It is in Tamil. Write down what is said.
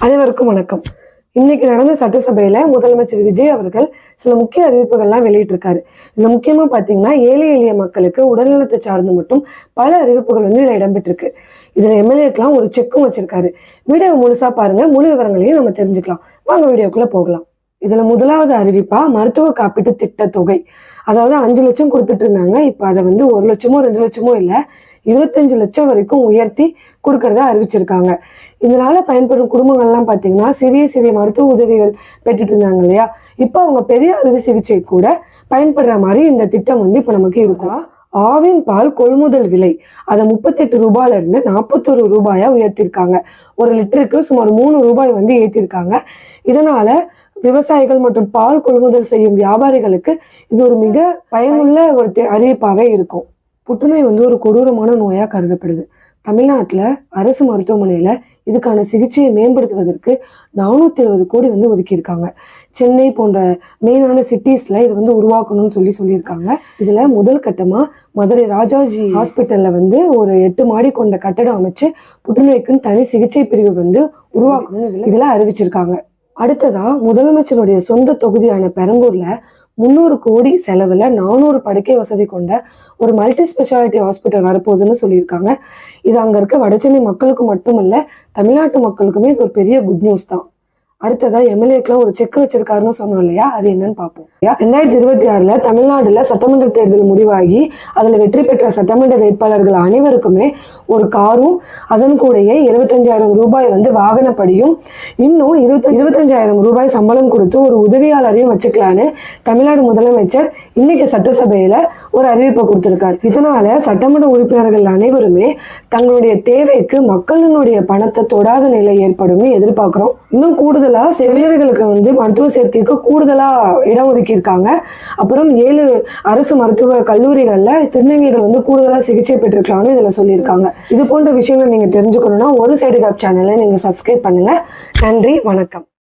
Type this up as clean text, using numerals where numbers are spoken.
அனைவருக்கும் வணக்கம். இன்னைக்கு நடந்த சட்டசபையில முதலமைச்சர் விஜய் அவர்கள் சில முக்கிய அறிவிப்புகள்லாம் வெளியிட்டிருக்காரு. இதுல முக்கியமா பாத்தீங்கன்னா ஏழை எளிய மக்களுக்கு உடல்நலத்தை சார்ந்து மட்டும் பல அறிவிப்புகள் இதுல இடம்பெற்றிருக்கு. இதுல எம்எல்ஏக்கெல்லாம் ஒரு செக்கும் வச்சிருக்காரு. வீடியோ முழுசா பாருங்க, முழு விவரங்களையும் நம்ம தெரிஞ்சுக்கலாம். வாங்க வீடியோக்குள்ள போகலாம். இதுல முதலாவது அறிவிப்பா மருத்துவ காப்பீட்டு திட்ட தொகை, அதாவது 5 லட்சம் கொடுத்துட்டு இருந்தாங்க. இப்ப அதை 1 லட்சமோ 2 லட்சமோ இல்ல, 25 லட்சம் வரைக்கும் உயர்த்தி கொடுக்கறதா அறிவிச்சிருக்காங்க. இதனால பயன்பெறும் குடும்பங்கள்லாம் பாத்தீங்கன்னா சிறிய மருத்துவ உதவிகள் பெற்றுட்டு இருந்தாங்க இல்லையா, இப்ப அவங்க பெரிய அறுவை சிகிச்சை கூட பயன்படுற மாதிரி இந்த திட்டம் இப்ப நமக்கு இருக்கா. ஆவின் பால் கொள்முதல் விலை அதை 38 ரூபாயில இருந்து 41 ரூபாயா உயர்த்திருக்காங்க. 1 லிட்டருக்கு சுமார் 3 ரூபாய் ஏற்றிருக்காங்க. இதனால விவசாயிகள் மற்றும் பால் கொள்முதல் செய்யும் வியாபாரிகளுக்கு இது ஒரு மிக பயனுள்ள ஒரு அறிவிப்பாவே இருக்கும். புற்றுநோய் ஒரு கொடூரமான நோயா கருதப்படுது. தமிழ்நாட்டுல அரசு மருத்துவமனையில இதுக்கான சிகிச்சையை மேம்படுத்துவதற்கு 470 கோடி ஒதுக்கியிருக்காங்க. சென்னை போன்ற மெயினான சிட்டிஸ்ல இது உருவாக்கணும்னு சொல்லியிருக்காங்க. இதுல முதல் கட்டமா மதுரை ராஜாஜி ஹாஸ்பிட்டல்ல ஒரு 8 மாடி கொண்ட கட்டடம் அமைச்சு புற்றுநோய்க்குன்னு தனி சிகிச்சை பிரிவு உருவாக்கணும்னு இதுல அறிவிச்சிருக்காங்க. அடுத்ததா முதலமைச்சருடைய சொந்த தொகுதியான பெரம்பூர்ல 300 கோடி செலவுல 400 படுக்கை வசதி கொண்ட ஒரு மல்டி ஸ்பெஷாலிட்டி ஹாஸ்பிட்டல் வரப்போகுதுன்னு சொல்லியிருக்காங்க. இது அங்க இருக்க வடசென்னை மக்களுக்கு மட்டும் இல்ல, தமிழ்நாட்டு மக்களுக்குமே இது ஒரு பெரிய குட் நியூஸ் தான். அடுத்ததா எம்எல்ஏக்கெல்லாம் ஒரு செக் வச்சிருக்காருன்னு சொன்னோம் இல்லையா, அது என்னன்னு பார்ப்போம். 2026 தமிழ்நாடுல சட்டமன்ற தேர்தல் முடிவாகி அதுல வெற்றி பெற்ற சட்டமன்ற வேட்பாளர்கள் அனைவருக்குமே ஒரு காரும் அதன் கூடயே 75,000 ரூபாய் வாகனப்படியும் இன்னும் 25,000 ரூபாய் சம்பளம் கொடுத்து ஒரு உதவியாளரையும் வச்சுக்கலான்னு தமிழ்நாடு முதலமைச்சர் இன்னைக்கு சட்டசபையில ஒரு அறிவிப்பை கொடுத்திருக்காரு. இதனால சட்டமன்ற உறுப்பினர்கள் அனைவருமே தங்களுடைய தேவைக்கு மக்களினுடைய பணத்தை தொடாத நிலை ஏற்படும் எதிர்பார்க்கிறோம். இன்னும் கூடுதல் செவிலியர்களுக்கு மருத்துவ சேர்க்கைக்கு கூடுதலா இடம் ஒதுக்கி இருக்காங்க. அப்புறம் 7 அரசு மருத்துவ கல்லூரிகள்ல திருநங்கைகள் கூடுதலா சிகிச்சை பெற்றிருக்கலாம்னு இதுல சொல்லியிருக்காங்க. இது போன்ற விஷயங்கள் நீங்க தெரிஞ்சுக்கணும்னா ஒரு சைடு கேப் சேனலை நீங்க சப்ஸ்கிரைப் பண்ணுங்க. நன்றி, வணக்கம்.